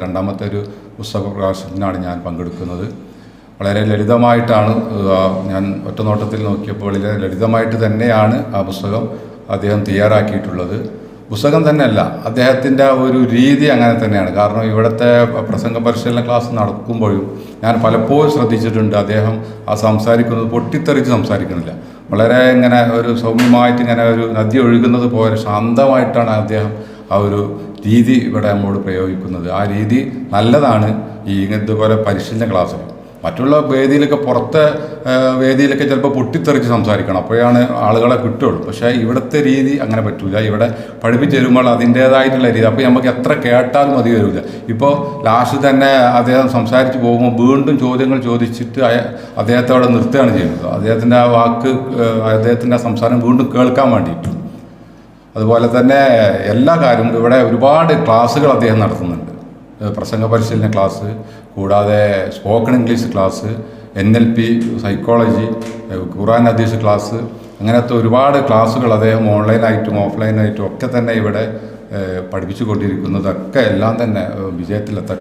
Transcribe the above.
രണ്ടാമത്തെ ഒരു പുസ്തക പ്രകാശനത്തിനാണ് ഞാൻ പങ്കെടുക്കുന്നത്. വളരെ ലളിതമായിട്ടാണ് ഞാൻ ഒറ്റനോട്ടത്തിൽ നോക്കിയപ്പോൾ വളരെ ലളിതമായിട്ട് തന്നെയാണ് ആ പുസ്തകം അദ്ദേഹം തയ്യാറാക്കിയിട്ടുള്ളത്. പുസ്തകം തന്നെയല്ല, അദ്ദേഹത്തിൻ്റെ ഒരു രീതി അങ്ങനെ തന്നെയാണ്. കാരണം ഇവിടുത്തെ പ്രസംഗ പരിശീലന ക്ലാസ് നടക്കുമ്പോഴും ഞാൻ പലപ്പോഴും ശ്രദ്ധിച്ചിട്ടുണ്ട്, അദ്ദേഹം ആ സംസാരിക്കുന്നത് പൊട്ടിത്തെറിച്ച് സംസാരിക്കുന്നില്ല. വളരെ ഇങ്ങനെ ഒരു സൗമ്യമായിട്ട് ഇങ്ങനെ ഒരു നദി ഒഴുകുന്നത് പോലെ ശാന്തമായിട്ടാണ് അദ്ദേഹം ആ ഒരു രീതി ഇവിടെ നമ്മോട് പ്രയോഗിക്കുന്നത്. ആ രീതി നല്ലതാണ് ഈ ഇതുപോലെ പരിശീലന ക്ലാസ്സിൽ. മറ്റുള്ള വേദിയിലൊക്കെ പുറത്തെ വേദിയിലൊക്കെ ചിലപ്പോൾ പൊട്ടിത്തെറിച്ച് സംസാരിക്കണം, അപ്പോഴാണ് ആളുകളെ കിട്ടുള്ളൂ. പക്ഷേ ഇവിടുത്തെ രീതി അങ്ങനെ പറ്റില്ല. ഇവിടെ പഠിപ്പിച്ച് തരുമ്പോൾ അതിൻ്റേതായിട്ടുള്ള രീതി, അപ്പോൾ നമുക്ക് എത്ര കേട്ടാലും മതി വരില്ല. ഇപ്പോൾ ലാസ്റ്റ് തന്നെ അദ്ദേഹം സംസാരിച്ച് പോകുമ്പോൾ വീണ്ടും ചോദ്യങ്ങൾ ചോദിച്ചിട്ട് അദ്ദേഹത്തെ അവിടെ നിർത്തുകയാണ് ചെയ്യുന്നത്. അദ്ദേഹത്തിൻ്റെ ആ വാക്ക്, അദ്ദേഹത്തിൻ്റെ സംസാരം വീണ്ടും കേൾക്കാൻ വേണ്ടിയിട്ട്. അതുപോലെ തന്നെ എല്ലാ കാര്യവും ഇവിടെ ഒരുപാട് ക്ലാസ്സുകൾ അദ്ദേഹം നടത്തുന്നുണ്ട്. പ്രസംഗ പരിശീലന ക്ലാസ്, കൂടാതെ spoken English class, NLP psychology, ഖുർആൻ ഹദീസ് ക്ലാസ്, അങ്ങനത്തെ ഒരുപാട് ക്ലാസ്സുകൾ അദ്ദേഹം ഓൺലൈനായിട്ടും ഓഫ്ലൈനായിട്ടും ഒക്കെ തന്നെ ഇവിടെ പഠിപ്പിച്ചു കൊണ്ടിരിക്കുന്നതൊക്കെ എല്ലാം തന്നെ വിജയത്തിലെത്താൻ